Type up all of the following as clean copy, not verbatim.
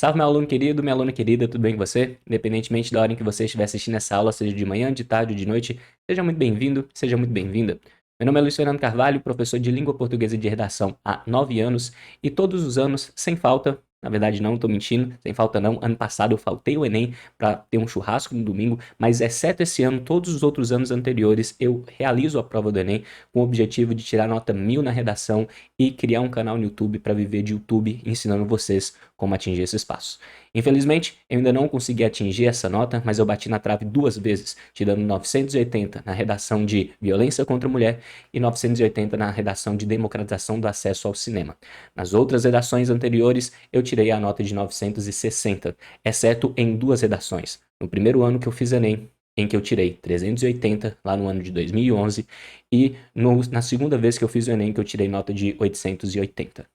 Salve, meu aluno querido, minha aluna querida, tudo bem com você? Independentemente da hora em que você estiver assistindo essa aula, seja de manhã, de tarde ou de noite, seja muito bem-vindo, seja muito bem-vinda. Meu nome é Luiz Fernando Carvalho, professor de Língua Portuguesa e de Redação há 9 anos, e todos os anos, sem falta, na verdade não estou mentindo, sem falta não, ano passado eu faltei o Enem para ter um churrasco no domingo, mas exceto esse ano, todos os outros anos anteriores, eu realizo a prova do Enem com o objetivo de tirar nota 1000 na redação e criar um canal no YouTube para viver de YouTube ensinando vocês como atingir esses passos. Infelizmente, eu ainda não consegui atingir essa nota, mas eu bati na trave 2 vezes, tirando 980 na redação de violência contra a mulher e 980 na redação de democratização do acesso ao cinema. Nas outras redações anteriores, eu tirei a nota de 960, exceto em 2 redações. No primeiro ano que eu fiz Enem, em que eu tirei 380, lá no ano de 2011, e na segunda vez que eu fiz o Enem, que eu tirei nota de 880.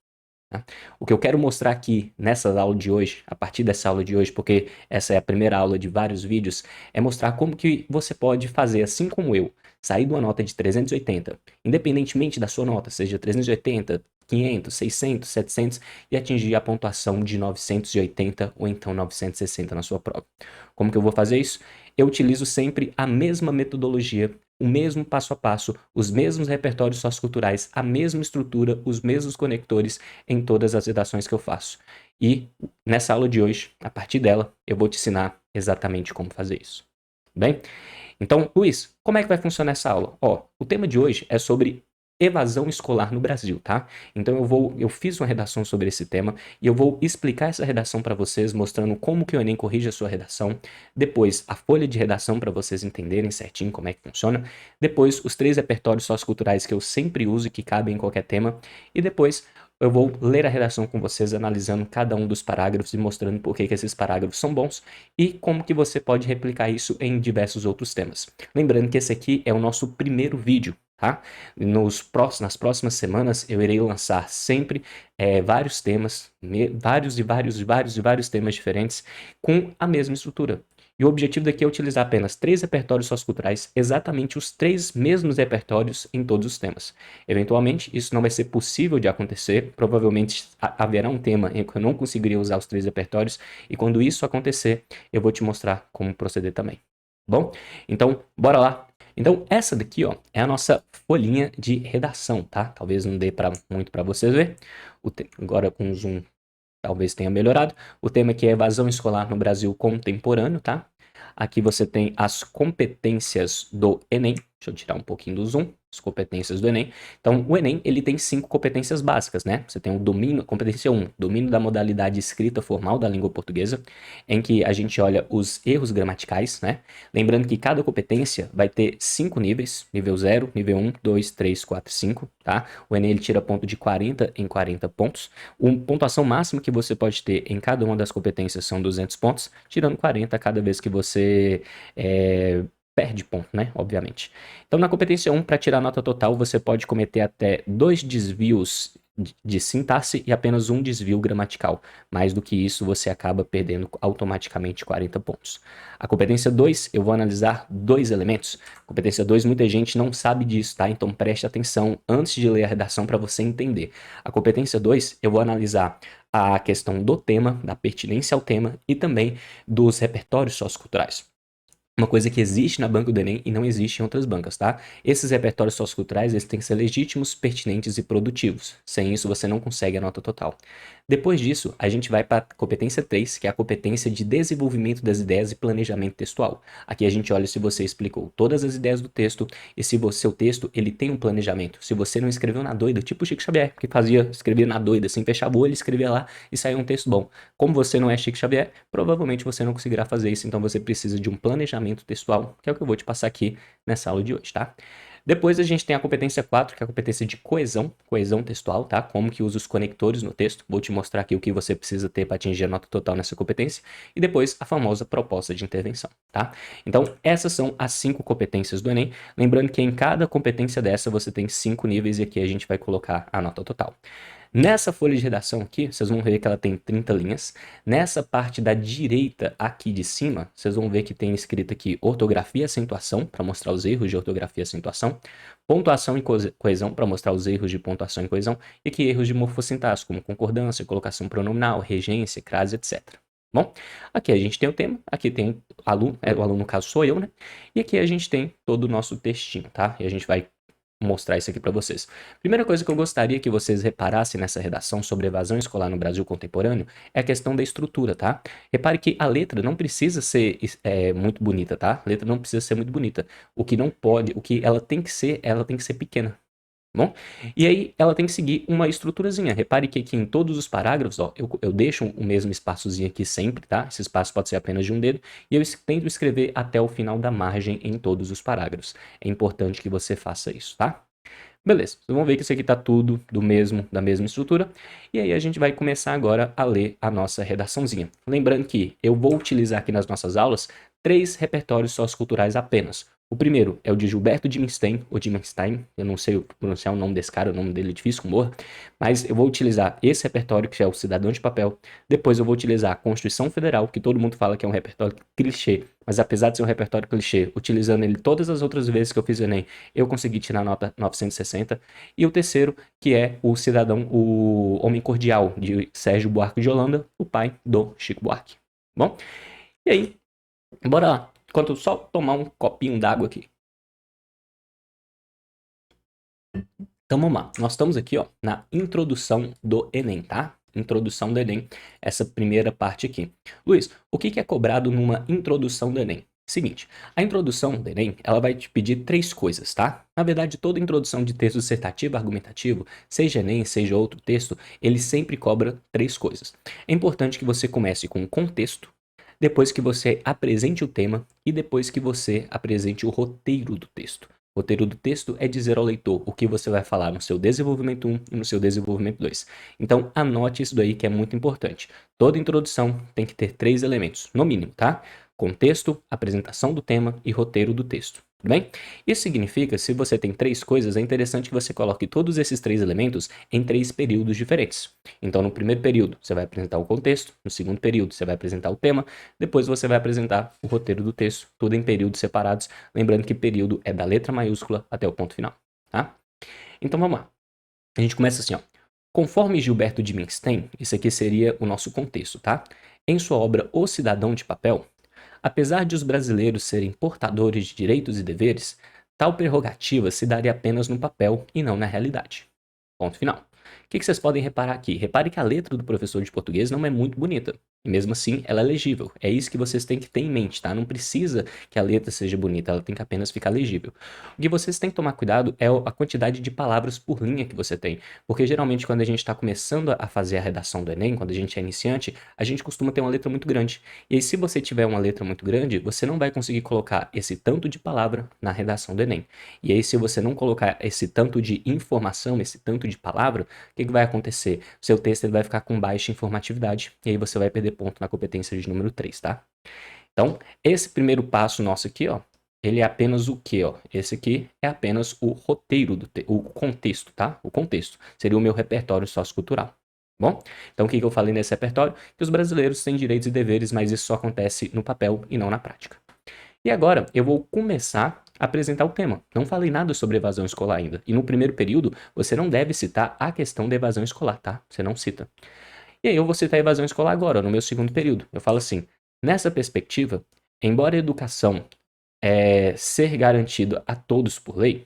Tá? O que eu quero mostrar aqui nessa aula de hoje, a partir dessa aula de hoje, porque essa é a primeira aula de vários vídeos, é mostrar como que você pode fazer, assim como eu, sair de uma nota de 380, independentemente da sua nota, seja 380, 500, 600, 700, e atingir a pontuação de 980 ou então 960 na sua prova. Como que eu vou fazer isso? Eu utilizo sempre a mesma metodologia, o mesmo passo a passo, os mesmos repertórios socioculturais, a mesma estrutura, os mesmos conectores em todas as redações que eu faço. E nessa aula de hoje, a partir dela, eu vou te ensinar exatamente como fazer isso. Bem? Então, Luiz, como é que vai funcionar essa aula? Ó, o tema de hoje é sobre evasão escolar no Brasil, tá? Então eu fiz uma redação sobre esse tema e eu vou explicar essa redação para vocês, mostrando como que o Enem corrige a sua redação, depois a folha de redação para vocês entenderem certinho como é que funciona, depois os 3 repertórios socioculturais que eu sempre uso e que cabem em qualquer tema, e depois eu vou ler a redação com vocês, analisando cada um dos parágrafos e mostrando por que esses parágrafos são bons e como que você pode replicar isso em diversos outros temas. Lembrando que esse aqui é o nosso primeiro vídeo, tá? Nas próximas semanas eu irei lançar sempre vários temas, vários temas diferentes com a mesma estrutura. E o objetivo daqui é utilizar apenas 3 repertórios socioculturais, exatamente os 3 mesmos repertórios em todos os temas. Eventualmente, isso não vai ser possível de acontecer, provavelmente haverá um tema em que eu não conseguiria usar os 3 repertórios, e quando isso acontecer, eu vou te mostrar como proceder também. Bom? Então, bora lá. Então, essa daqui, ó, é a nossa folhinha de redação, tá? Talvez não dê muito para vocês ver. Agora com o zoom talvez tenha melhorado. O tema aqui é evasão escolar no Brasil contemporâneo, tá? Aqui você tem as competências do Enem. Deixa eu tirar um pouquinho do zoom. As competências do Enem. Então, o Enem, ele tem 5 competências básicas, né? Você tem o domínio, competência 1, domínio da modalidade escrita formal da língua portuguesa, em que a gente olha os erros gramaticais, né? Lembrando que cada competência vai ter 5 níveis, nível 0, nível 1, 2, 3, 4, 5, tá? O Enem, ele tira ponto de 40 em 40 pontos. A pontuação máxima que você pode ter em cada uma das competências são 200 pontos, tirando 40 cada vez que você perde ponto, né? Obviamente. Então, na competência 1, para tirar a nota total, você pode cometer até 2 desvios de sintaxe e apenas um desvio gramatical. Mais do que isso, você acaba perdendo automaticamente 40 pontos. A competência 2, eu vou analisar 2 elementos. Competência 2, muita gente não sabe disso, tá? Então preste atenção antes de ler a redação para você entender. A competência 2, eu vou analisar a questão do tema, da pertinência ao tema e também dos repertórios socioculturais. Uma coisa que existe na banca do Enem e não existe em outras bancas, tá? Esses repertórios socioculturais, eles têm que ser legítimos, pertinentes e produtivos. Sem isso, você não consegue a nota total. Depois disso, a gente vai para a competência 3, que é a competência de desenvolvimento das ideias e planejamento textual. Aqui a gente olha se você explicou todas as ideias do texto e se o seu texto ele tem um planejamento. Se você não escreveu na doida, tipo o Chico Xavier, que escrevia na doida, assim, fechava o olho, escrevia lá e saía um texto bom. Como você não é Chico Xavier, provavelmente você não conseguirá fazer isso, então você precisa de um planejamento textual, que é o que eu vou te passar aqui nessa aula de hoje, tá? Depois a gente tem a competência 4, que é a competência de coesão textual, tá? Como que usa os conectores no texto. Vou te mostrar aqui o que você precisa ter para atingir a nota total nessa competência. E depois a famosa proposta de intervenção, tá? Então, essas são as 5 competências do Enem. Lembrando que em cada competência dessa você tem 5 níveis e aqui a gente vai colocar a nota total. Nessa folha de redação aqui, vocês vão ver que ela tem 30 linhas. Nessa parte da direita aqui de cima, vocês vão ver que tem escrito aqui ortografia e acentuação, para mostrar os erros de ortografia e acentuação. Pontuação e coesão, para mostrar os erros de pontuação e coesão. E aqui erros de morfossintaxe, como concordância, colocação pronominal, regência, crase, etc. Bom, aqui a gente tem o tema, aqui tem o aluno no caso sou eu, né? E aqui a gente tem todo o nosso textinho, tá? E a gente vai mostrar isso aqui para vocês. Primeira coisa que eu gostaria que vocês reparassem nessa redação sobre evasão escolar no Brasil contemporâneo é a questão da estrutura, tá? Repare que a letra não precisa ser muito bonita, tá? A letra não precisa ser muito bonita. O que não pode, o que ela tem que ser pequena. Bom, e aí ela tem que seguir uma estruturazinha. Repare que aqui em todos os parágrafos, ó, eu deixo o mesmo espaçozinho aqui sempre, tá? Esse espaço pode ser apenas de um dedo, e eu tento escrever até o final da margem em todos os parágrafos. É importante que você faça isso, tá? Beleza, vocês vão ver que isso aqui tá tudo da mesma estrutura, e aí a gente vai começar agora a ler a nossa redaçãozinha. Lembrando que eu vou utilizar aqui nas nossas aulas 3 repertórios socioculturais apenas. O primeiro é o de Gilberto Dimenstein, ou Dimenstein, eu não sei pronunciar o nome desse cara, o nome dele é difícil com morra, mas eu vou utilizar esse repertório, que é o Cidadão de Papel. Depois eu vou utilizar a Constituição Federal, que todo mundo fala que é um repertório clichê, mas apesar de ser um repertório clichê, utilizando ele todas as outras vezes que eu fiz o Enem, eu consegui tirar nota 960. E o terceiro, que é o Homem Cordial, de Sérgio Buarque de Holanda, o pai do Chico Buarque. Bom, e aí, bora lá. Enquanto eu só tomar um copinho d'água aqui. Então vamos lá. Nós estamos aqui, ó, na introdução do Enem, tá? Introdução do Enem, essa primeira parte aqui. Luiz, o que é cobrado numa introdução do Enem? Seguinte, a introdução do Enem, ela vai te pedir 3 coisas, tá? Na verdade, toda introdução de texto dissertativo, argumentativo, seja Enem, seja outro texto, ele sempre cobra 3 coisas. É importante que você comece com o contexto, depois que você apresente o tema e depois que você apresente o roteiro do texto. O roteiro do texto é dizer ao leitor o que você vai falar no seu desenvolvimento 1 e no seu desenvolvimento 2. Então, anote isso daí que é muito importante. Toda introdução tem que ter 3 elementos, no mínimo, tá? Contexto, apresentação do tema e roteiro do texto. Tudo bem? Isso significa, se você tem 3 coisas, é interessante que você coloque todos esses 3 elementos em 3 períodos diferentes. Então, no primeiro período, você vai apresentar o contexto, no segundo período, você vai apresentar o tema, depois você vai apresentar o roteiro do texto, tudo em períodos separados, lembrando que período é da letra maiúscula até o ponto final, tá? Então, vamos lá. A gente começa assim, ó. Conforme Gilberto Dimenstein, isso aqui seria o nosso contexto, tá? Em sua obra O Cidadão de Papel, apesar de os brasileiros serem portadores de direitos e deveres, tal prerrogativa se daria apenas no papel e não na realidade. Ponto final. O que vocês podem reparar aqui? Repare que a letra do professor de português não é muito bonita. E mesmo assim, ela é legível. É isso que vocês têm que ter em mente, tá? Não precisa que a letra seja bonita, ela tem que apenas ficar legível. O que vocês têm que tomar cuidado é a quantidade de palavras por linha que você tem. Porque geralmente quando a gente está começando a fazer a redação do Enem, quando a gente é iniciante, a gente costuma ter uma letra muito grande. E aí, se você tiver uma letra muito grande, você não vai conseguir colocar esse tanto de palavra na redação do Enem. E aí, se você não colocar esse tanto de informação, esse tanto de palavra, o que vai acontecer? O seu texto ele vai ficar com baixa informatividade e aí você vai perder ponto na competência de número 3, tá? Então, esse primeiro passo nosso aqui, ó, ele é apenas o quê, ó? Esse aqui é apenas o roteiro, o contexto, tá? O contexto. Seria o meu repertório sociocultural. Bom, então o que eu falei nesse repertório? Que os brasileiros têm direitos e deveres, mas isso só acontece no papel e não na prática. E agora eu vou começar a apresentar o tema. Não falei nada sobre evasão escolar ainda. E no primeiro período, você não deve citar a questão da evasão escolar, tá? Você não cita. E aí eu vou citar a evasão escolar agora, no meu segundo período. Eu falo assim: nessa perspectiva, embora a educação ser garantida a todos por lei,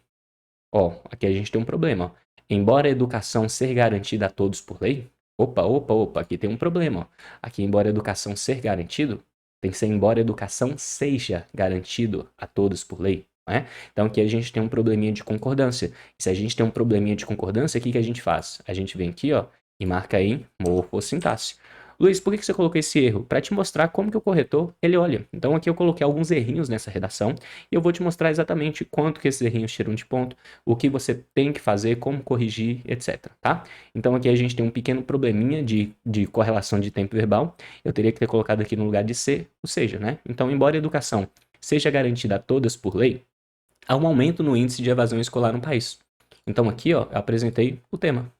ó, aqui a gente tem um problema, ó. Embora a educação ser garantida a todos por lei, opa, aqui tem um problema, ó. Aqui, embora a educação ser garantido, tem que ser embora a educação seja garantido a todos por lei, né? Então aqui a gente tem um probleminha de concordância. E se a gente tem um probleminha de concordância, o que a gente faz? A gente vem aqui, ó, e marca em morfossintaxe. Luiz, por que você colocou esse erro? Para te mostrar como que o corretor, ele olha. Então aqui eu coloquei alguns errinhos nessa redação e eu vou te mostrar exatamente quanto que esses errinhos tiram de ponto, o que você tem que fazer, como corrigir, etc, tá? Então aqui a gente tem um pequeno probleminha de correlação de tempo verbal. Eu teria que ter colocado aqui no lugar de ser, ou seja, né? Então, embora a educação seja garantida a todas por lei, há um aumento no índice de evasão escolar no país. Então aqui, ó, eu apresentei o tema.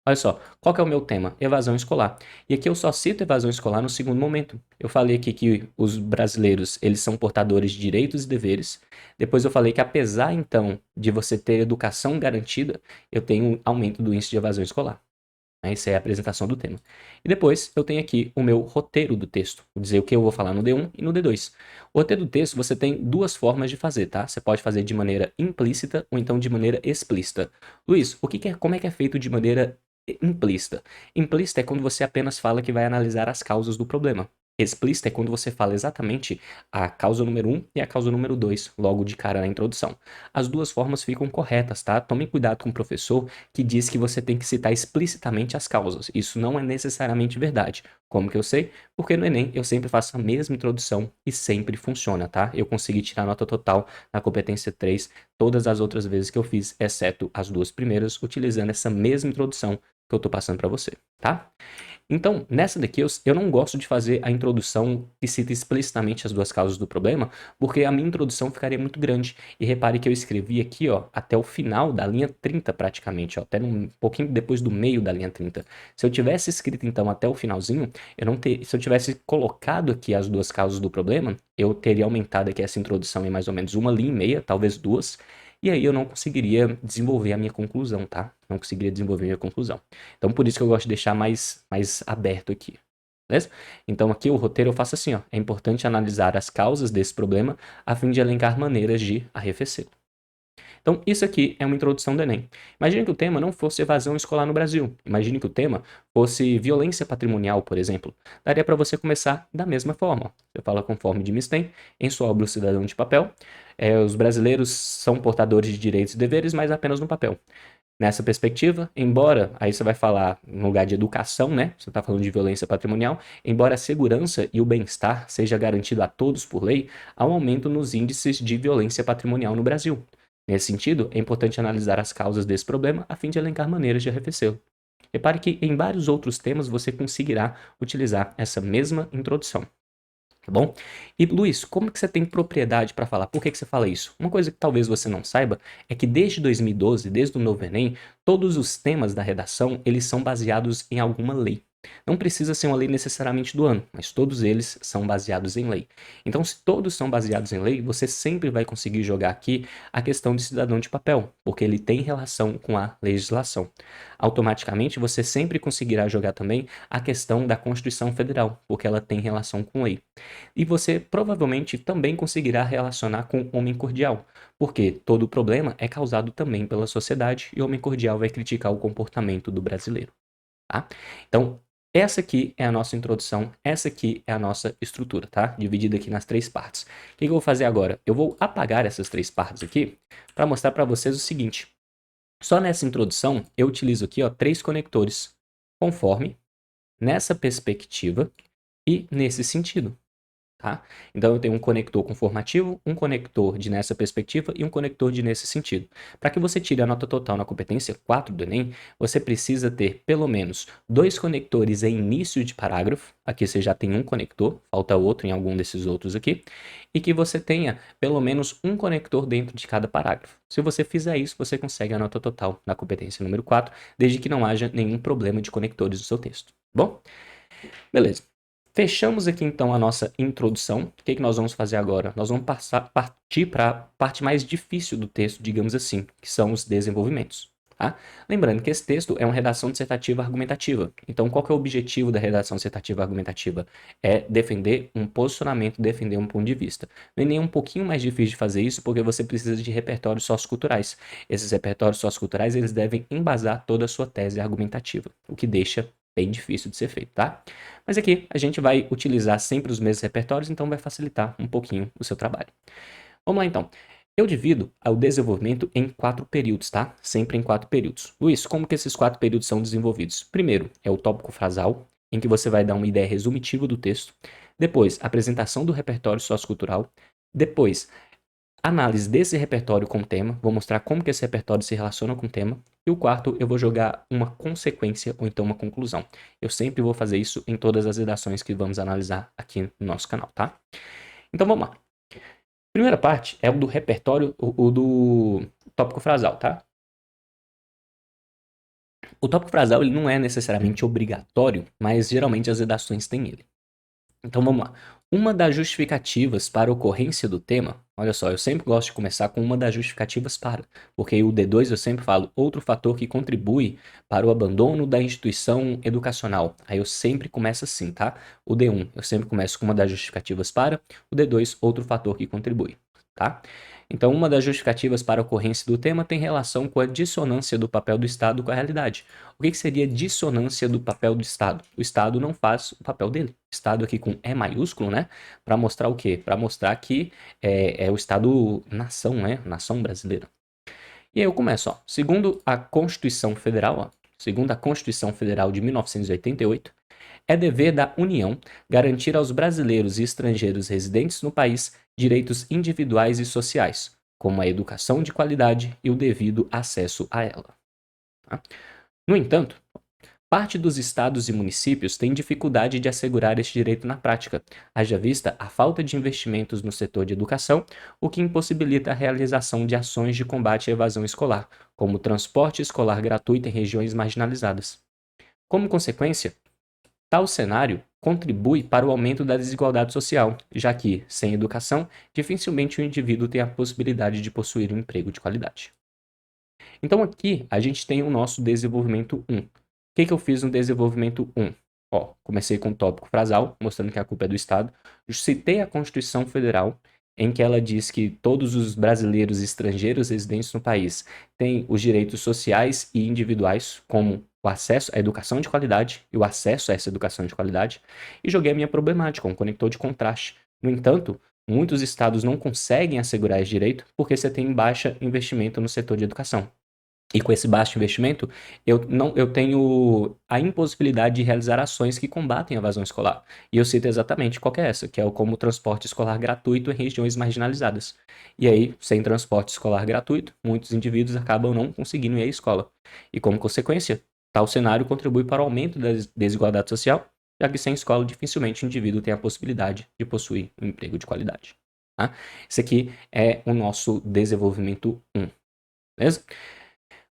Olha só, qual que é o meu tema? Evasão escolar. E aqui eu só cito evasão escolar no segundo momento. Eu falei aqui que os brasileiros, eles são portadores de direitos e deveres. Depois eu falei que apesar, então, de você ter educação garantida, eu tenho um aumento do índice de evasão escolar. Essa é a apresentação do tema. E depois eu tenho aqui o meu roteiro do texto. Vou dizer o que eu vou falar no D1 e no D2. O roteiro do texto você tem duas formas de fazer, tá? Você pode fazer de maneira implícita ou então de maneira explícita. Luiz, como é que é feito de maneira implícita? Implícita é quando você apenas fala que vai analisar as causas do problema. Explícita é quando você fala exatamente a causa número 1 e a causa número 2, logo de cara na introdução. As duas formas ficam corretas, tá? Tome cuidado com o professor que diz que você tem que citar explicitamente as causas. Isso não é necessariamente verdade. Como que eu sei? Porque no Enem eu sempre faço a mesma introdução e sempre funciona, tá? Eu consegui tirar nota total na competência 3 todas as outras vezes que eu fiz, exceto as duas primeiras, utilizando essa mesma introdução que eu tô passando para você, tá? Então, nessa daqui, eu não gosto de fazer a introdução que cita explicitamente as duas causas do problema, porque a minha introdução ficaria muito grande. E repare que eu escrevi aqui, ó, até o final da linha 30 praticamente, ó, até um pouquinho depois do meio da linha 30. Se eu tivesse escrito, então, até o finalzinho, se eu tivesse colocado aqui as duas causas do problema, eu teria aumentado aqui essa introdução em mais ou menos uma linha e meia, talvez duas, e aí eu não conseguiria desenvolver a minha conclusão, tá? Não conseguiria desenvolver a minha conclusão. Então, por isso que eu gosto de deixar mais aberto aqui. Beleza? Então, aqui o roteiro eu faço assim, ó. É importante analisar as causas desse problema a fim de elencar maneiras de arrefecê-lo. Então, isso aqui é uma introdução do Enem. Imagine que o tema não fosse evasão escolar no Brasil. Imagine que o tema fosse violência patrimonial, por exemplo. Daria para você começar da mesma forma. Você fala conforme de Misten, em sua obra O Cidadão de Papel. Os brasileiros são portadores de direitos e deveres, mas apenas no papel. Nessa perspectiva, embora, aí você vai falar no lugar de educação, né? Você está falando de violência patrimonial, embora a segurança e o bem-estar seja garantido a todos por lei, há um aumento nos índices de violência patrimonial no Brasil. Nesse sentido, é importante analisar as causas desse problema a fim de elencar maneiras de arrefecê-lo. Repare que em vários outros temas você conseguirá utilizar essa mesma introdução. Tá bom? E Luiz, como que você tem propriedade para falar? Por que que você fala isso? Uma coisa que talvez você não saiba é que desde 2012, desde o novo Enem, todos os temas da redação, eles são baseados em alguma lei. Não precisa ser uma lei necessariamente do ano, mas todos eles são baseados em lei. Então, se todos são baseados em lei, você sempre vai conseguir jogar aqui a questão de cidadão de papel, porque ele tem relação com a legislação. Automaticamente, você sempre conseguirá jogar também a questão da Constituição Federal, porque ela tem relação com lei. E você provavelmente também conseguirá relacionar com o homem cordial, porque todo o problema é causado também pela sociedade e o homem cordial vai criticar o comportamento do brasileiro, tá? Então, essa aqui é a nossa introdução, essa aqui é a nossa estrutura, tá? Dividida aqui nas três partes. O que eu vou fazer agora? Eu vou apagar essas três partes aqui para mostrar para vocês o seguinte. Só nessa introdução, eu utilizo aqui, ó, três conectores, conforme, nessa perspectiva e nesse sentido. Tá? Então eu tenho um conector conformativo, um conector de nessa perspectiva e um conector de nesse sentido. Para que você tire a nota total na competência 4 do Enem, você precisa ter pelo menos dois conectores em início de parágrafo. Aqui você já tem um conector, falta outro em algum desses outros aqui. E que você tenha pelo menos um conector dentro de cada parágrafo. Se você fizer isso, você consegue a nota total na competência número 4, desde que não haja nenhum problema de conectores no seu texto. Bom? Beleza. Fechamos aqui então a nossa introdução. O que nós vamos fazer agora? Nós vamos partir para a parte mais difícil do texto, digamos assim, que são os desenvolvimentos. Tá? Lembrando que esse texto é uma redação dissertativa argumentativa. Então, qual que é o objetivo da redação dissertativa argumentativa? É defender um posicionamento, defender um ponto de vista. No Enem é um pouquinho mais difícil de fazer isso porque você precisa de repertórios socioculturais. Esses repertórios socioculturais eles devem embasar toda a sua tese argumentativa, o que deixa bem difícil de ser feito, tá? Mas aqui a gente vai utilizar sempre os mesmos repertórios, então vai facilitar um pouquinho o seu trabalho. Vamos lá então. Eu divido o desenvolvimento em 4 períodos, tá? Sempre em 4 períodos. Luiz, como que esses 4 períodos são desenvolvidos? Primeiro é o tópico frasal, em que você vai dar uma ideia resumitiva do texto. Depois, apresentação do repertório sociocultural. Depois, análise desse repertório com o tema, vou mostrar como que esse repertório se relaciona com o tema. E o quarto, eu vou jogar uma consequência ou então uma conclusão. Eu sempre vou fazer isso em todas as redações que vamos analisar aqui no nosso canal, tá? Então vamos lá. Primeira parte é o do repertório, o do tópico frasal, tá? O tópico frasal ele não é necessariamente obrigatório, mas geralmente as redações têm ele. Então vamos lá. Uma das justificativas para a ocorrência do tema, olha só, eu sempre gosto de começar com uma das justificativas para, porque o D2 eu sempre falo outro fator que contribui para o abandono da instituição educacional. Aí eu sempre começo assim, tá? O D1 eu sempre começo com uma das justificativas para, o D2 outro fator que contribui, tá? Então, uma das justificativas para a ocorrência do tema tem relação com a dissonância do papel do Estado com a realidade. O que seria dissonância do papel do Estado? O Estado não faz o papel dele. Estado aqui com E maiúsculo, né? Para mostrar o quê? Para mostrar que é o Estado-nação, né? Nação brasileira. E aí eu começo, ó. Segundo a Constituição Federal, ó. Segundo a Constituição Federal de 1988, é dever da União garantir aos brasileiros e estrangeiros residentes no país direitos individuais e sociais, como a educação de qualidade e o devido acesso a ela. Tá? No entanto, parte dos estados e municípios tem dificuldade de assegurar este direito na prática, haja vista a falta de investimentos no setor de educação, o que impossibilita a realização de ações de combate à evasão escolar, como transporte escolar gratuito em regiões marginalizadas. Como consequência, tal cenário contribui para o aumento da desigualdade social, já que, sem educação, dificilmente o indivíduo tem a possibilidade de possuir um emprego de qualidade. Então aqui a gente tem o nosso desenvolvimento 1. O que eu fiz no desenvolvimento 1? Ó, comecei com o tópico frasal, mostrando que a culpa é do Estado. Eu citei a Constituição Federal, em que ela diz que todos os brasileiros e estrangeiros residentes no país têm os direitos sociais e individuais, como o acesso à educação de qualidade e o acesso a essa educação de qualidade, e joguei a minha problemática, um conector de contraste. No entanto, muitos estados não conseguem assegurar esse direito porque você tem baixo investimento no setor de educação. E com esse baixo investimento, eu tenho a impossibilidade de realizar ações que combatem a evasão escolar. E eu cito exatamente qual que é essa, que é como o transporte escolar gratuito em regiões marginalizadas. E aí, sem transporte escolar gratuito, muitos indivíduos acabam não conseguindo ir à escola. E como consequência, tal cenário contribui para o aumento da desigualdade social, já que sem escola dificilmente o indivíduo tem a possibilidade de possuir um emprego de qualidade. Tá? Esse aqui é o nosso desenvolvimento 1. Beleza?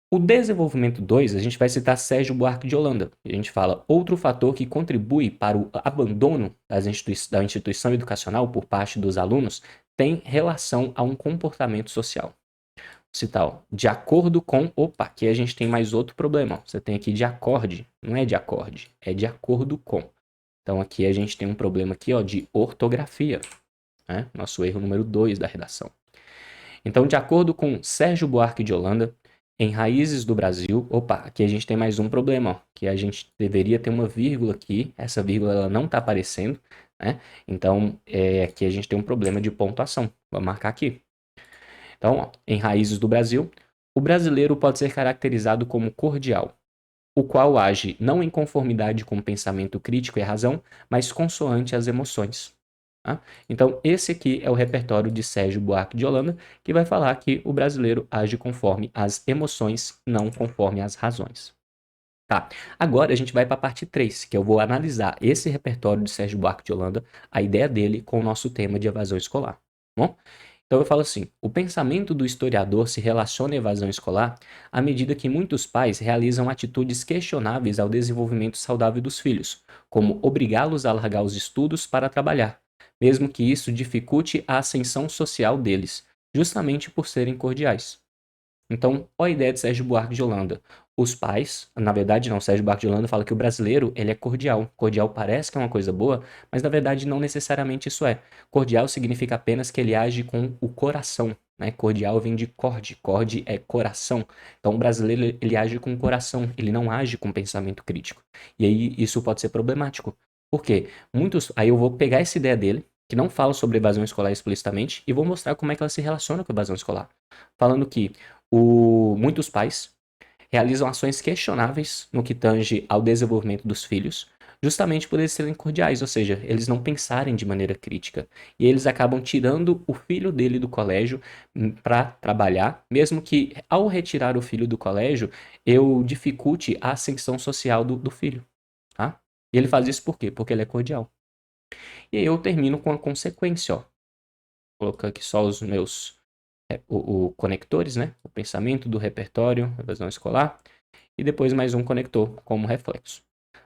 O desenvolvimento 2, a gente vai citar Sérgio Buarque de Holanda. E a gente fala outro fator que contribui para o abandono da instituição educacional por parte dos alunos tem relação a um comportamento social. Vou citar, ó, de acordo com... Opa, aqui a gente tem mais outro problema. Ó. Você tem aqui de acorde, não é de acorde, é de acordo com. Então aqui a gente tem um problema aqui, ó, de ortografia. Né? Nosso erro número 2 da redação. Então, de acordo com Sérgio Buarque de Holanda, em Raízes do Brasil, opa, aqui a gente tem mais um problema, ó, que a gente deveria ter uma vírgula aqui, essa vírgula ela não está aparecendo, né? Então, aqui a gente tem um problema de pontuação, vou marcar aqui. Então, ó, em Raízes do Brasil, o brasileiro pode ser caracterizado como cordial, o qual age não em conformidade com o pensamento crítico e a razão, mas consoante as emoções. Tá? Então, esse aqui é o repertório de Sérgio Buarque de Holanda, que vai falar que o brasileiro age conforme as emoções, não conforme as razões. Tá, agora a gente vai para a parte 3, que eu vou analisar esse repertório de Sérgio Buarque de Holanda, a ideia dele com o nosso tema de evasão escolar. Tá bom? Então eu falo assim, o pensamento do historiador se relaciona à evasão escolar à medida que muitos pais realizam atitudes questionáveis ao desenvolvimento saudável dos filhos, como obrigá-los a largar os estudos para trabalhar, mesmo que isso dificulte a ascensão social deles, justamente por serem cordiais. Então, olha a ideia de Sérgio Buarque de Holanda. Os pais, na verdade não, Sérgio Buarque de Holanda fala que o brasileiro, ele é cordial. Cordial parece que é uma coisa boa, mas na verdade não necessariamente isso é. Cordial significa apenas que ele age com o coração, né? Cordial vem de corde, corde é coração. Então o brasileiro, ele age com o coração, ele não age com pensamento crítico. E aí isso pode ser problemático. Por quê? Aí eu vou pegar essa ideia dele, que não fala sobre evasão escolar explicitamente, e vou mostrar como é que ela se relaciona com a evasão escolar. Falando que muitos pais realizam ações questionáveis no que tange ao desenvolvimento dos filhos, justamente por eles serem cordiais, ou seja, eles não pensarem de maneira crítica. E eles acabam tirando o filho dele do colégio para trabalhar, mesmo que ao retirar o filho do colégio, eu dificulte a ascensão social do filho. Tá? E ele faz isso por quê? Porque ele é cordial. E aí eu termino com a consequência, ó. Vou colocar aqui só os meus o conectores, né? O pensamento do repertório, evasão escolar. e depois mais um conector como reflexo.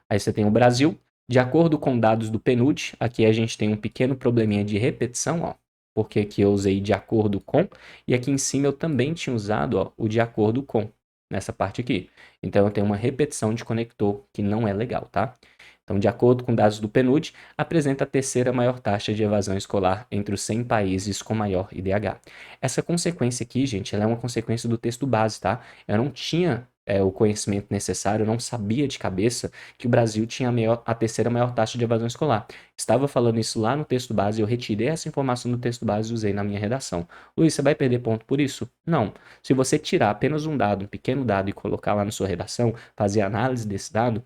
Aí você tem o Brasil. De acordo com dados do PNUD, aqui a gente tem um pequeno probleminha de repetição, ó, porque aqui eu usei de acordo com, e aqui em cima eu também tinha usado, ó, o de acordo com, nessa parte aqui. Então eu tenho uma repetição de conector que não é legal, tá? Então, de acordo com dados do PNUD, apresenta a terceira maior taxa de evasão escolar entre os 100 países com maior IDH. Essa consequência aqui, gente, ela é uma consequência do texto base, tá? Eu não tinha o conhecimento necessário, eu não sabia de cabeça que o Brasil tinha a terceira maior taxa de evasão escolar. Estava falando isso lá no texto base, eu retirei essa informação do texto base e usei na minha redação. Luiz, você vai perder ponto por isso? Não. Se você tirar apenas um dado, um pequeno dado e colocar lá na sua redação, fazer análise desse dado,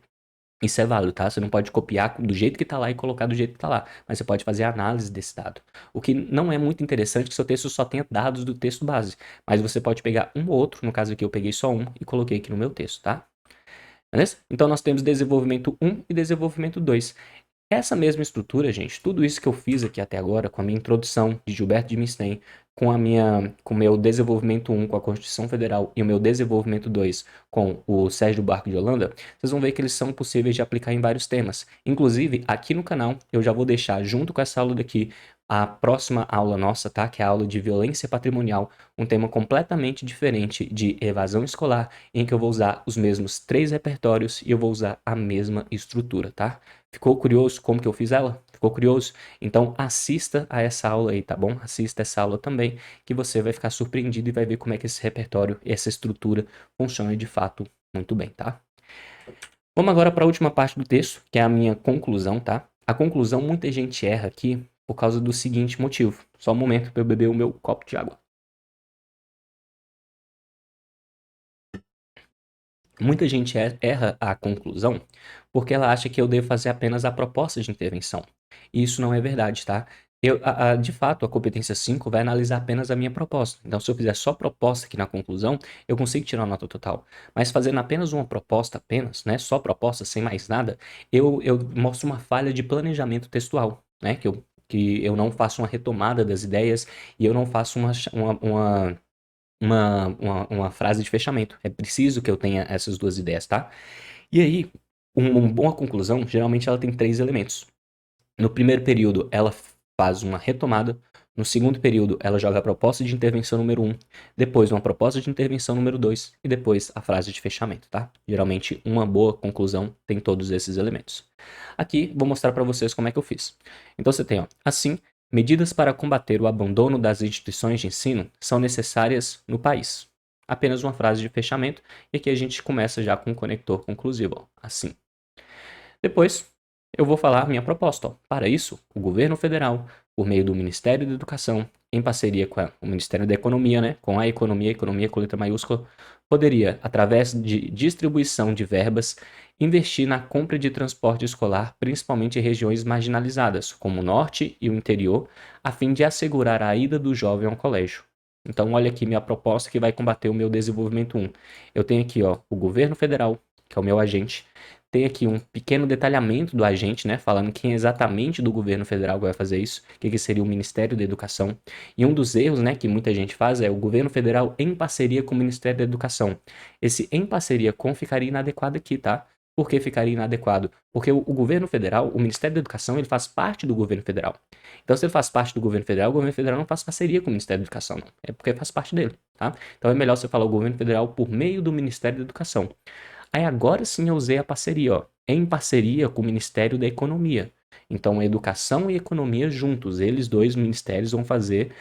isso é válido, tá? Você não pode copiar do jeito que tá lá e colocar do jeito que tá lá, mas você pode fazer a análise desse dado. O que não é muito interessante é que seu texto só tenha dados do texto base, mas você pode pegar um ou outro, no caso aqui eu peguei só um e coloquei aqui no meu texto, tá? Beleza? Então nós temos desenvolvimento 1 e desenvolvimento 2. Essa mesma estrutura, gente, tudo isso que eu fiz aqui até agora, com a minha introdução de Gilberto de Minstein, com o meu desenvolvimento 1 com a Constituição Federal e o meu desenvolvimento 2 com o Sérgio Buarque de Holanda, vocês vão ver que eles são possíveis de aplicar em vários temas. Inclusive, aqui no canal, eu já vou deixar junto com essa aula daqui a próxima aula nossa, tá? Que é a aula de violência patrimonial, um tema completamente diferente de evasão escolar, em que eu vou usar os mesmos 3 repertórios e eu vou usar a mesma estrutura, tá? Ficou curioso como que eu fiz ela? Ficou curioso? Então assista a essa aula aí, tá bom? Assista essa aula também, que você vai ficar surpreendido e vai ver como é que esse repertório e essa estrutura funciona de fato muito bem, tá? Vamos agora para a última parte do texto, que é a minha conclusão, tá? A conclusão muita gente erra aqui por causa do seguinte motivo. Só um momento para eu beber o meu copo de água. Muita gente erra a conclusão porque ela acha que eu devo fazer apenas a proposta de intervenção. E isso não é verdade, tá? De fato, a competência 5 vai analisar apenas a minha proposta. Então, se eu fizer só proposta aqui na conclusão, eu consigo tirar a nota total. Mas fazendo apenas uma proposta, né? Só proposta, sem mais nada, eu mostro uma falha de planejamento textual, né? Que eu não faço uma retomada das ideias e eu não faço uma frase de fechamento. É preciso que eu tenha essas duas ideias, tá? E aí, uma boa conclusão, geralmente ela tem 3 elementos. No primeiro período, ela faz uma retomada. No segundo período, ela joga a proposta de intervenção número 1, depois uma proposta de intervenção número 2 e depois a frase de fechamento, tá? Geralmente, uma boa conclusão tem todos esses elementos. Aqui, vou mostrar para vocês como é que eu fiz. Então, você tem, ó, assim, medidas para combater o abandono das instituições de ensino são necessárias no país. Apenas uma frase de fechamento, e aqui a gente começa já com o conector conclusivo, ó, assim. Depois, eu vou falar minha proposta. Ó. Para isso, o governo federal, por meio do Ministério da Educação, em parceria com o Ministério da Economia, né, com a economia com letra maiúscula, poderia, através de distribuição de verbas, investir na compra de transporte escolar, principalmente em regiões marginalizadas, como o norte e o interior, a fim de assegurar a ida do jovem ao colégio. Então, olha aqui minha proposta que vai combater o meu desenvolvimento 1. Eu tenho aqui, ó, o governo federal, que é o meu agente, tem aqui um pequeno detalhamento do agente, né, falando quem exatamente do governo federal vai fazer isso, o que seria o Ministério da Educação. E um dos erros, né, que muita gente faz é o governo federal em parceria com o Ministério da Educação. Esse em parceria com ficaria inadequado aqui, tá? Por que ficaria inadequado? Porque o governo federal, o Ministério da Educação, ele faz parte do governo federal. Então, se ele faz parte do governo federal, o governo federal não faz parceria com o Ministério da Educação, não. É porque faz parte dele, tá? Então, é melhor você falar o governo federal por meio do Ministério da Educação. Aí agora sim eu usei a parceria, ó, em parceria com o Ministério da Economia. Então, educação e economia juntos, eles dois ministérios vão fazer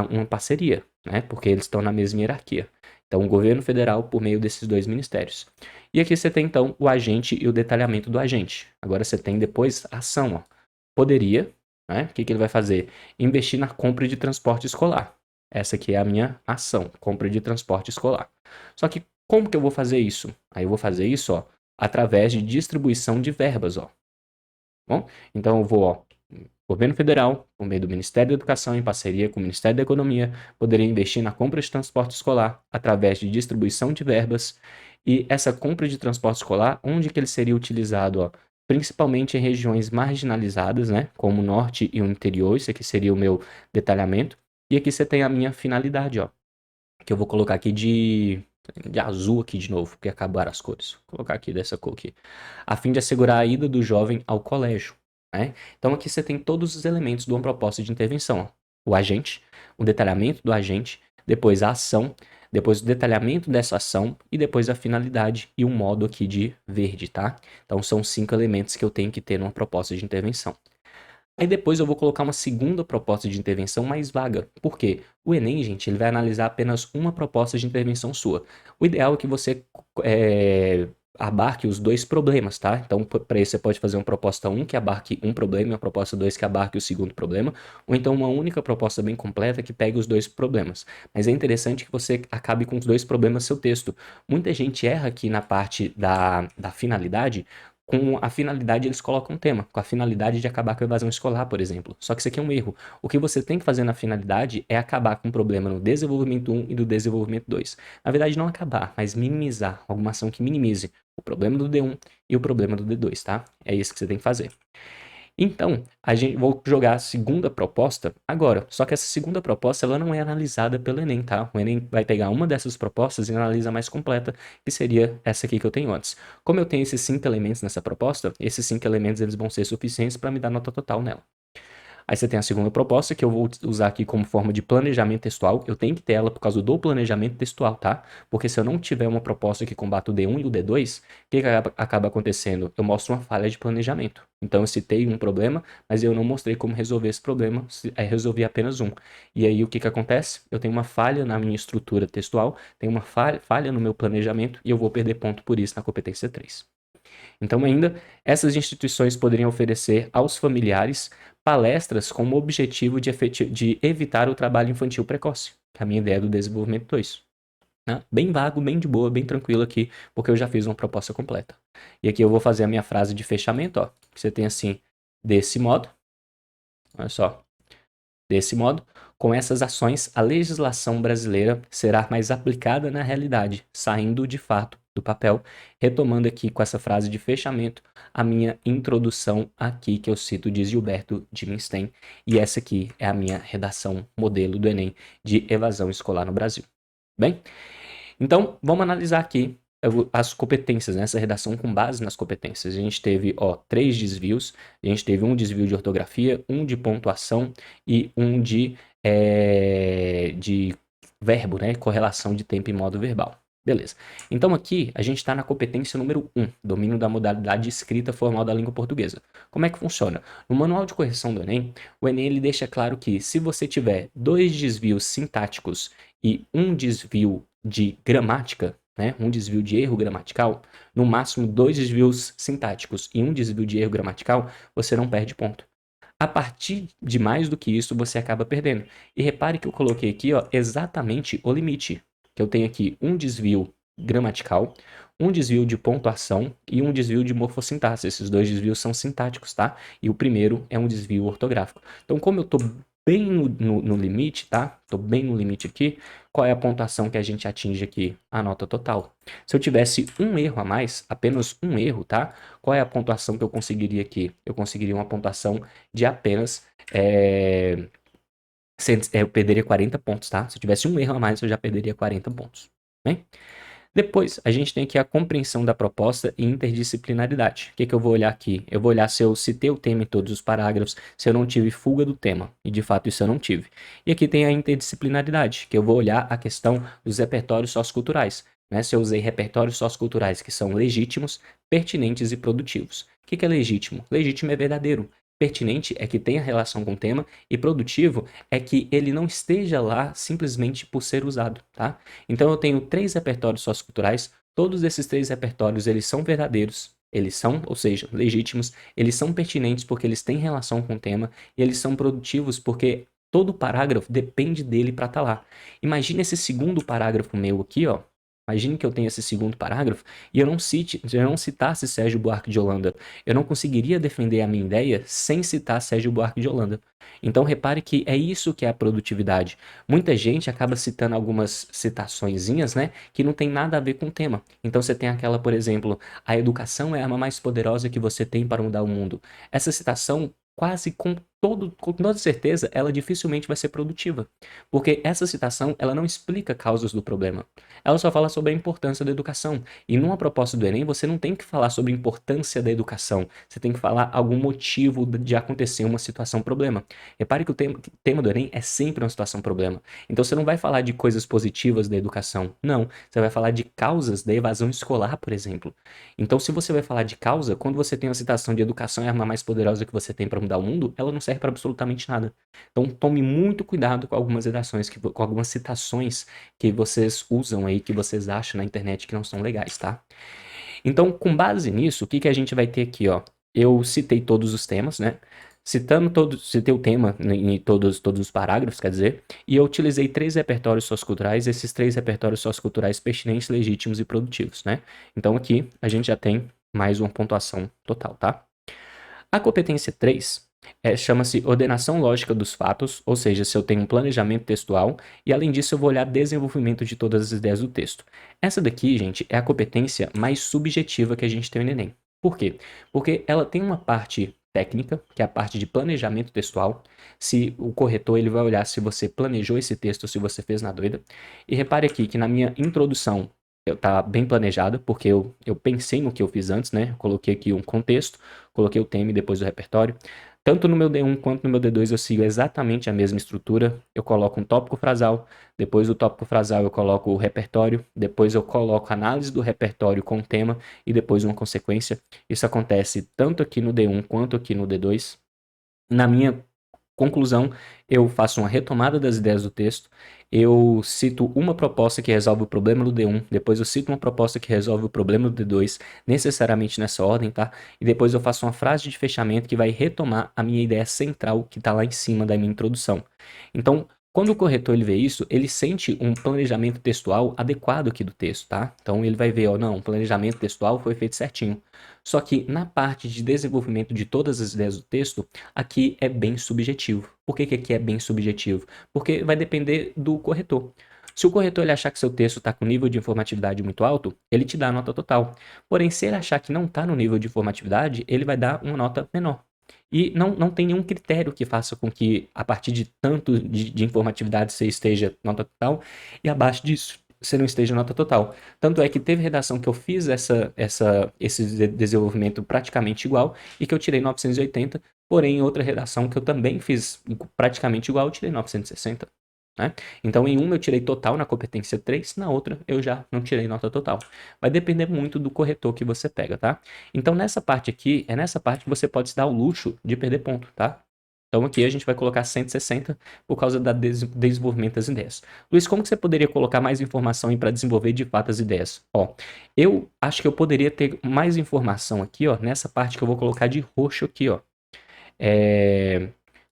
uma parceria, né? Porque eles estão na mesma hierarquia. Então, o governo federal por meio desses dois ministérios. E aqui você tem então o agente e o detalhamento do agente. Agora você tem depois a ação, ó. Poderia, né? O que ele vai fazer? Investir na compra de transporte escolar. Essa aqui é a minha ação, compra de transporte escolar. Só que como que eu vou fazer isso? Aí eu vou fazer isso, ó, através de distribuição de verbas, ó. Bom, então eu vou, ó, governo federal, por meio do Ministério da Educação, em parceria com o Ministério da Economia, poderia investir na compra de transporte escolar através de distribuição de verbas. E essa compra de transporte escolar, onde que ele seria utilizado, ó? Principalmente em regiões marginalizadas, né? Como o norte e o interior, isso aqui seria o meu detalhamento. E aqui você tem a minha finalidade, ó, que eu vou colocar aqui de De azul aqui de novo, porque acabaram as cores. Vou colocar aqui dessa cor aqui. A fim de assegurar a ida do jovem ao colégio, né? Então aqui você tem todos os elementos de uma proposta de intervenção, ó. O agente, o detalhamento do agente, depois a ação, depois o detalhamento dessa ação e depois a finalidade e o modo aqui de verde, tá? Então são 5 elementos que eu tenho que ter numa proposta de intervenção. Aí depois eu vou colocar uma segunda proposta de intervenção mais vaga. Por quê? O Enem, gente, ele vai analisar apenas uma proposta de intervenção sua. O ideal é que você abarque os 2 problemas, tá? Então, para isso você pode fazer uma proposta 1 que abarque um problema e uma proposta 2 que abarque o segundo problema, ou então uma única proposta bem completa que pegue os 2 problemas. Mas é interessante que você acabe com os 2 problemas no seu texto. Muita gente erra aqui na parte da finalidade. Com a finalidade, eles colocam um tema, com a finalidade de acabar com a evasão escolar, por exemplo. Só que isso aqui é um erro. O que você tem que fazer na finalidade é acabar com um problema no desenvolvimento 1 e do desenvolvimento 2. Na verdade, não acabar, mas minimizar, alguma ação que minimize o problema do D1 e o problema do D2, tá? É isso que você tem que fazer. Então, vou jogar a segunda proposta agora. Só que essa segunda proposta ela não é analisada pelo Enem, tá? O Enem vai pegar uma dessas propostas e analisa a mais completa, que seria essa aqui que eu tenho antes. Como eu tenho esses 5 elementos nessa proposta, esses 5 elementos eles vão ser suficientes para me dar nota total nela. Aí você tem a segunda proposta, que eu vou usar aqui como forma de planejamento textual. Eu tenho que ter ela por causa do planejamento textual, tá? Porque se eu não tiver uma proposta que combata o D1 e o D2, o que acaba acontecendo? Eu mostro uma falha de planejamento. Então eu citei um problema, mas eu não mostrei como resolver esse problema, resolvi apenas um. E aí o que acontece? Eu tenho uma falha na minha estrutura textual, tenho uma falha no meu planejamento e eu vou perder ponto por isso na competência 3. Então, ainda, essas instituições poderiam oferecer aos familiares palestras com o objetivo de evitar o trabalho infantil precoce, que é a minha ideia do desenvolvimento 2. Né? Bem vago, bem de boa, bem tranquilo aqui, porque eu já fiz uma proposta completa. E aqui eu vou fazer a minha frase de fechamento, ó. Você tem assim, desse modo, olha só, desse modo, com essas ações, a legislação brasileira será mais aplicada na realidade, saindo de fato do papel. Retomando aqui com essa frase de fechamento, a minha introdução aqui que eu cito de Gilberto Dimenstein, e essa aqui é a minha redação modelo do Enem de evasão escolar no Brasil. Bem, então vamos analisar aqui as competências, né? Essa redação com base nas competências. A gente teve, ó, 3 desvios. A gente teve um desvio de ortografia, um de pontuação e um de verbo, né? Correlação de tempo e modo verbal. Beleza. Então aqui a gente está na competência número 1, domínio da modalidade escrita formal da língua portuguesa. Como é que funciona? No manual de correção do Enem, o Enem ele deixa claro que se você tiver 2 desvios sintáticos e um desvio de gramática, né, um desvio de erro gramatical, no máximo 2 desvios sintáticos e um desvio de erro gramatical, você não perde ponto. A partir de mais do que isso, você acaba perdendo. E repare que eu coloquei aqui, ó, exatamente o limite. Que eu tenho aqui um desvio gramatical, um desvio de pontuação e um desvio de morfossintaxe. Esses 2 desvios são sintáticos, tá? E o primeiro é um desvio ortográfico. Então, como eu tô bem no limite, tá? Tô bem no limite aqui. Qual é a pontuação que a gente atinge aqui? A nota total. Se eu tivesse um erro a mais, apenas um erro, tá? Qual é a pontuação que eu conseguiria aqui? Eu conseguiria uma pontuação de apenas... eu perderia 40 pontos, tá? Se eu tivesse um erro a mais, eu já perderia 40 pontos. Bem? Depois, a gente tem aqui a compreensão da proposta e interdisciplinaridade. O que eu vou olhar aqui? Eu vou olhar se eu citei o tema em todos os parágrafos, se eu não tive fuga do tema. E, de fato, isso eu não tive. E aqui tem a interdisciplinaridade, que eu vou olhar a questão dos repertórios socioculturais. Né? Se eu usei repertórios socioculturais que são legítimos, pertinentes e produtivos. O que é legítimo? Legítimo é verdadeiro. Pertinente é que tenha relação com o tema e produtivo é que ele não esteja lá simplesmente por ser usado, tá? Então eu tenho 3 repertórios socioculturais, todos esses 3 repertórios eles são verdadeiros, eles são, ou seja, legítimos, eles são pertinentes porque eles têm relação com o tema e eles são produtivos porque todo parágrafo depende dele para estar lá. Imagine esse segundo parágrafo meu aqui, ó. Imagine que eu tenho esse segundo parágrafo e eu não citasse Sérgio Buarque de Holanda. Eu não conseguiria defender a minha ideia sem citar Sérgio Buarque de Holanda. Então repare que é isso que é a produtividade. Muita gente acaba citando algumas citaçõezinhas, né, que não tem nada a ver com o tema. Então você tem aquela, por exemplo, a educação é a arma mais poderosa que você tem para mudar o mundo. Essa citação quase com toda certeza, ela dificilmente vai ser produtiva. Porque essa citação, ela não explica causas do problema. Ela só fala sobre a importância da educação. E numa proposta do Enem, você não tem que falar sobre a importância da educação. Você tem que falar algum motivo de acontecer uma situação problema. Repare que o tema do Enem é sempre uma situação problema. Então você não vai falar de coisas positivas da educação. Não. Você vai falar de causas da evasão escolar, por exemplo. Então, se você vai falar de causa, quando você tem uma citação de educação é a arma mais poderosa que você tem para mudar o mundo, ela não serve para absolutamente nada. Então, tome muito cuidado com algumas redações, com algumas citações que vocês usam aí, que vocês acham na internet que não são legais, tá? Então, com base nisso, o que a gente vai ter aqui, ó? Eu citei todos os temas, né? Citei o tema em todos os parágrafos, quer dizer, e eu utilizei 3 repertórios socioculturais, esses 3 repertórios socioculturais pertinentes, legítimos e produtivos, né? Então aqui a gente já tem mais uma pontuação total, tá? A competência 3 chama-se ordenação lógica dos fatos, ou seja, se eu tenho um planejamento textual, e além disso eu vou olhar desenvolvimento de todas as ideias do texto. Essa daqui, gente, é a competência mais subjetiva que a gente tem no Enem. Por quê? Porque ela tem uma parte técnica, que é a parte de planejamento textual. Se o corretor ele vai olhar se você planejou esse texto ou se você fez na doida. E repare aqui que na minha introdução tá bem planejada, porque eu pensei no que eu fiz antes, né? Eu coloquei aqui um contexto, coloquei o tema e depois o repertório. Tanto no meu D1 quanto no meu D2 eu sigo exatamente a mesma estrutura. Eu coloco um tópico frasal, depois do tópico frasal eu coloco o repertório, depois eu coloco a análise do repertório com o tema e depois uma consequência. Isso acontece tanto aqui no D1 quanto aqui no D2. Na minha conclusão, eu faço uma retomada das ideias do texto, eu cito uma proposta que resolve o problema do D1, depois eu cito uma proposta que resolve o problema do D2, necessariamente nessa ordem, tá? E depois eu faço uma frase de fechamento que vai retomar a minha ideia central que está lá em cima da minha introdução. Então, quando o corretor ele vê isso, ele sente um planejamento textual adequado aqui do texto, tá? Então ele vai ver, ó, não, o planejamento textual foi feito certinho. Só que na parte de desenvolvimento de todas as ideias do texto, aqui é bem subjetivo. Por que aqui é bem subjetivo? Porque vai depender do corretor. Se o corretor ele achar que seu texto está com nível de informatividade muito alto, ele te dá a nota total. Porém, se ele achar que não está no nível de informatividade, ele vai dar uma nota menor. E não tem nenhum critério que faça com que, a partir de tanto de informatividade, você esteja nota total, e abaixo disso você não esteja nota total. Tanto é que teve redação que eu fiz esse desenvolvimento praticamente igual e que eu tirei 980, porém em outra redação que eu também fiz praticamente igual, eu tirei 960. Né? Então, em uma eu tirei total na competência 3, na outra eu já não tirei nota total. Vai depender muito do corretor que você pega, tá? Então, nessa parte aqui, é nessa parte que você pode se dar o luxo de perder ponto, tá? Então, aqui a gente vai colocar 160 por causa do desenvolvimento das ideias. Luiz, como que você poderia colocar mais informação para desenvolver de fato as ideias? Ó, eu acho que eu poderia ter mais informação aqui, ó, nessa parte que eu vou colocar de roxo aqui, ó.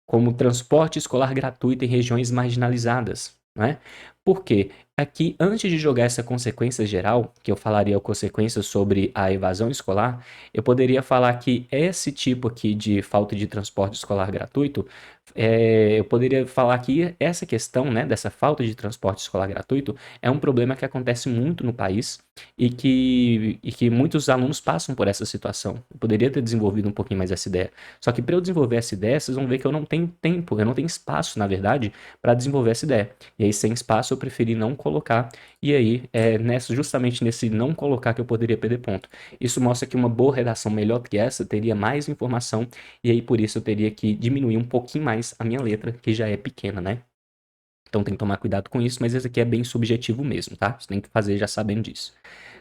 Como transporte escolar gratuito em regiões marginalizadas, né? Por quê? Aqui, antes de jogar essa consequência geral, que eu falaria consequências sobre a evasão escolar, eu poderia falar que esse tipo aqui de falta de transporte escolar gratuito, eu poderia falar que essa questão, né, dessa falta de transporte escolar gratuito é um problema que acontece muito no país e que muitos alunos passam por essa situação. Eu poderia ter desenvolvido um pouquinho mais essa ideia. Só que para eu desenvolver essa ideia, vocês vão ver que eu não tenho tempo, eu não tenho espaço, na verdade, para desenvolver essa ideia. E aí, sem espaço, eu preferi não colocar. E aí, justamente nesse não colocar que eu poderia perder ponto. Isso mostra que uma boa redação melhor que essa teria mais informação, e aí por isso eu teria que diminuir um pouquinho mais a minha letra, que já é pequena, né? Então tem que tomar cuidado com isso, mas esse aqui é bem subjetivo mesmo, tá? Você tem que fazer já sabendo disso.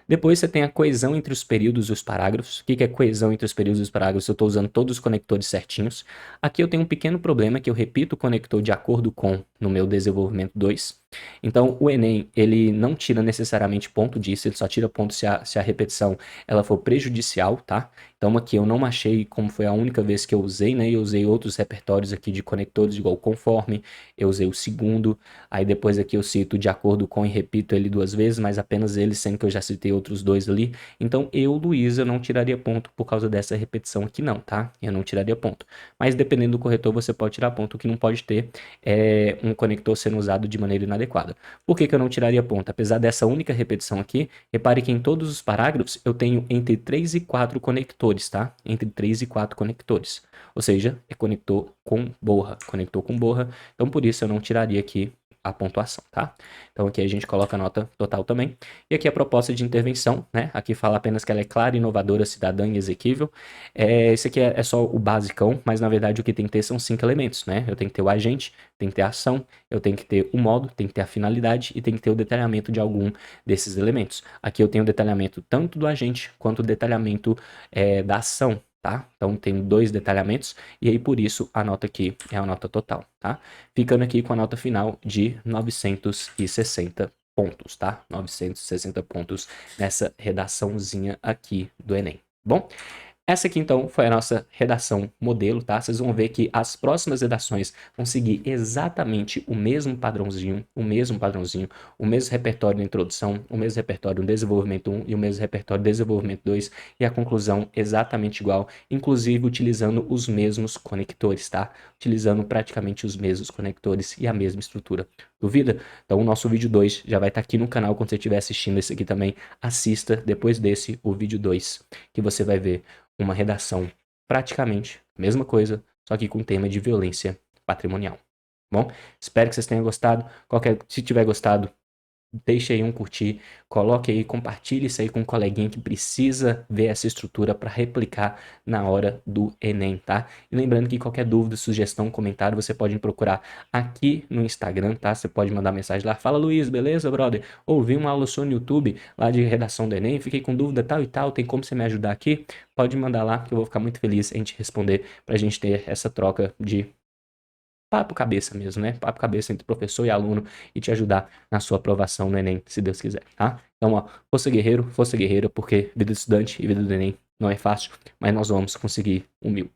Depois você tem a coesão entre os períodos e os parágrafos. O que é coesão entre os períodos e os parágrafos? Eu estou usando todos os conectores certinhos. Aqui eu tenho um pequeno problema que eu repito o conector de acordo com no meu desenvolvimento 2. Então o Enem, ele não tira necessariamente ponto disso, ele só tira ponto se a repetição ela for prejudicial, tá? Então aqui eu não achei, como foi a única vez que eu usei, né? Eu usei outros repertórios aqui de conectores igual conforme, eu usei o segundo, aí depois aqui eu cito de acordo com e repito ele 2 vezes, mas apenas ele, sendo que eu já citei outros 2 ali. Então eu, Luísa, não tiraria ponto por causa dessa repetição aqui não, tá? Eu não tiraria ponto. Mas dependendo do corretor, você pode tirar ponto. O que não pode ter é um conector sendo usado de maneira inadequada. adequada. Por que que eu não tiraria ponto? Apesar dessa única repetição aqui, repare que em todos os parágrafos eu tenho entre 3 e 4 conectores, tá? Entre 3 e 4 conectores. Ou seja, é conector com borra, então por isso eu não tiraria aqui a pontuação, tá? Então aqui a gente coloca a nota total também. E aqui a proposta de intervenção, né? Aqui fala apenas que ela é clara, inovadora, cidadã e exequível. Esse aqui é só o basicão, mas na verdade o que tem que ter são 5 elementos, né? Eu tenho que ter o agente, tem que ter a ação, eu tenho que ter o modo, tem que ter a finalidade e tem que ter o detalhamento de algum desses elementos. Aqui eu tenho o detalhamento tanto do agente quanto o detalhamento da ação, tá? Então tem 2 detalhamentos e aí por isso a nota aqui é a nota total, tá? Ficando aqui com a nota final de 960 pontos, tá? 960 pontos nessa redaçãozinha aqui do Enem. Bom, essa aqui então foi a nossa redação modelo, tá? Vocês vão ver que as próximas redações vão seguir exatamente o mesmo padrãozinho, o mesmo repertório da introdução, o mesmo repertório do desenvolvimento 1 e o mesmo repertório do desenvolvimento 2 e a conclusão exatamente igual, inclusive utilizando os mesmos conectores, tá? Utilizando praticamente os mesmos conectores e a mesma estrutura. Duvida? Então o nosso vídeo 2 já vai estar aqui no canal quando você estiver assistindo esse aqui também. Assista depois desse o vídeo 2, que você vai ver uma redação praticamente a mesma coisa, só que com tema de violência patrimonial. Bom, espero que vocês tenham gostado. Se tiver gostado, deixe aí um curtir, coloque aí, compartilhe isso aí com um coleguinha que precisa ver essa estrutura para replicar na hora do Enem, tá? E lembrando que qualquer dúvida, sugestão, comentário, você pode me procurar aqui no Instagram, tá? Você pode mandar mensagem lá, fala Luiz, beleza, brother? Ouvi uma aula sua no YouTube, lá de redação do Enem, fiquei com dúvida tal e tal, tem como você me ajudar aqui? Pode mandar lá que eu vou ficar muito feliz em te responder pra gente ter essa troca de papo cabeça mesmo, né? Papo cabeça entre professor e aluno e te ajudar na sua aprovação no Enem, se Deus quiser, tá? Então, ó, força guerreira, porque vida de estudante e vida do Enem não é fácil, mas nós vamos conseguir 1.000.